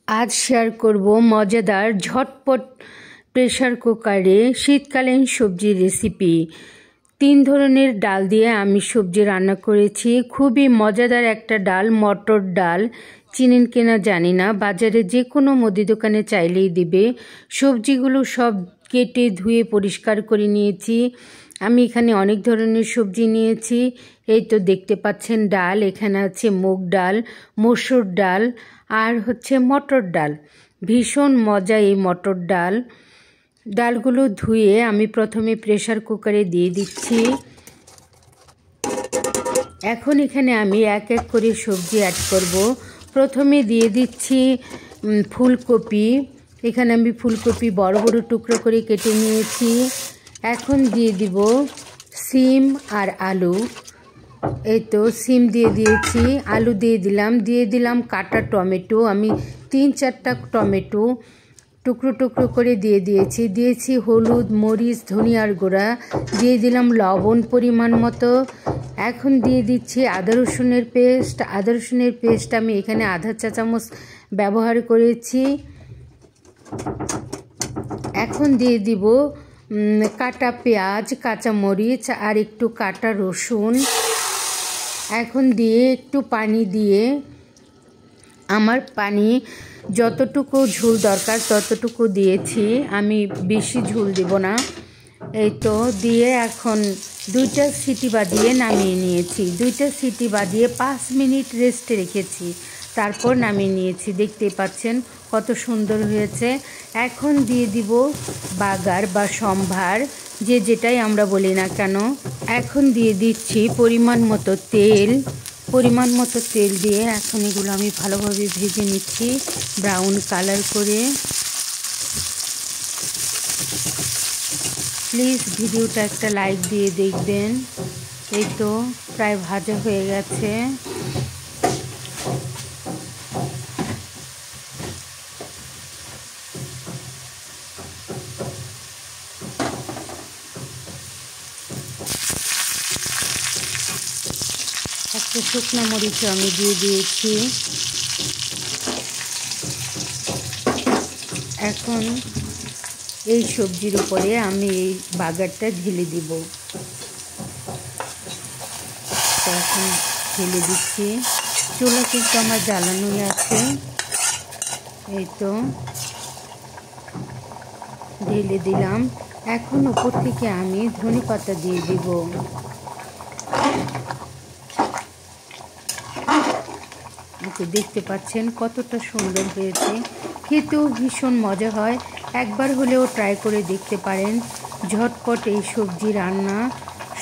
आज शेयर करब मजादार झटपट प्रेसार कुकारे शीतकालीन सब्जी रेसिपि। 3 धरनेर डाल दिए आमी सब्जी रान्ना करेছি। खूबই मजादार একটা ডাল, मटर ডাল। চিনেন কিনা জানি না, বাজারে যে কোনো মুদি দোকানে চাইলেই দিবে। সবজিগুলো সব কেটে ধুয়ে পরিষ্কার করে নিয়েছি। আমি এখানে অনেক ধরনের সবজি নিয়েছি। এই তো দেখতে পাচ্ছেন ডাল, এখানে আছে মুগ ডাল, মসুর ডাল আর হচ্ছে মটর ডাল। ভীষণ মজা এই মটর ডাল। ডালগুলো ধুয়ে আমি প্রথমে প্রেসার কুকারে দিয়ে দিচ্ছি। এখন এখানে আমি এক এক করে সবজি অ্যাড করব। প্রথমে দিয়ে দিচ্ছি ফুলকপি। এখানে আমি ফুলকপি বড় বড় টুকরো করে কেটে নিয়েছি। এখন দিয়ে দিব সিম আর আলু। এই তো সিম দিয়ে দিয়েছি, আলু দিয়ে দিলাম কাটা টমেটো। আমি 3-4টা টমেটো টুকরো টুকরো করে দিয়েছি হলুদ, মরিচ, ধনিয়ার গুঁড়া, দিয়ে দিলাম লবণ পরিমাণ মতো। এখন দিয়ে দিচ্ছি আদা রসুনের পেস্ট। আদা রসুনের পেস্ট আমি এখানে আধা চা চামচ ব্যবহার করেছি। এখন দিয়ে দিব কাটা পেঁয়াজ, কাঁচা মরিচ আর একটু কাটা রসুন। এখন দিয়ে একটু পানি দিয়ে, আমার পানি যতটুকু ঝোল দরকার ততটুকু দিয়েছি, আমি বেশি ঝোল দেব না। এই তো দিয়ে এখন 2টা সিটি বাজিয়ে নামিয়ে নিয়েছি। 2টা সিটি বাজিয়ে 5 মিনিট রেস্টে রেখেছি, তারপর নামিয়ে নিয়েছি। দেখতেই পাচ্ছেন কত সুন্দর হয়েছে। এখন দিয়ে দিব বাগার বা সম্ভার, যে যেটাই আমরা বলি না কেন। এখন দিয়ে দিচ্ছি পরিমাণ মতো তেল। পরিমাণ মতো তেল দিয়ে এখন এগুলো আমি ভালোভাবে ভেজে নিচ্ছি ব্রাউন কালার করে। প্লিজ ভিডিওটা একটা লাইক দিয়ে দেখবেন। এই তো প্রায় ভাজা হয়ে গেছে। একটা শুকনো মরিচও আমি দিয়ে দিয়েছি। এখন এই সবজির উপরে আমি এই বাগারটা ঢেলে দিব। এখন ঢেলে দিচ্ছি। চুলা কিন্তু আমার জ্বালানোই আছে। এই তো ঢেলে দিলাম। এখন উপর থেকে আমি ধনেপাতা দিয়ে দিব। দেখতে পাচ্ছেন কতটা সুন্দর হয়েছে, খেতেও ভীষণ মজা হয়। একবার হলেও ট্রাই করে দেখতে পারেন। ঝটপট এই সবজি রান্না,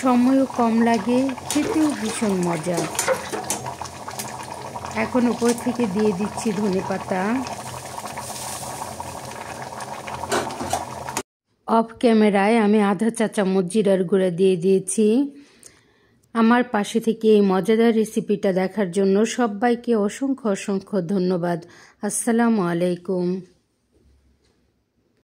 সময়ও কম লাগে, খেতেও ভীষণ মজা। এখন উপর থেকে দিয়ে দিচ্ছি ধনেপাতা। অফ ক্যামেরায় আমি আধা চা চামচ জিরার গুঁড়া দিয়ে দিয়েছি। আমার পাশে থেকে এই মজাদার রেসিপিটা দেখার জন্য সবাইকে অসংখ্য ধন্যবাদ। আসসালামু আলাইকুম।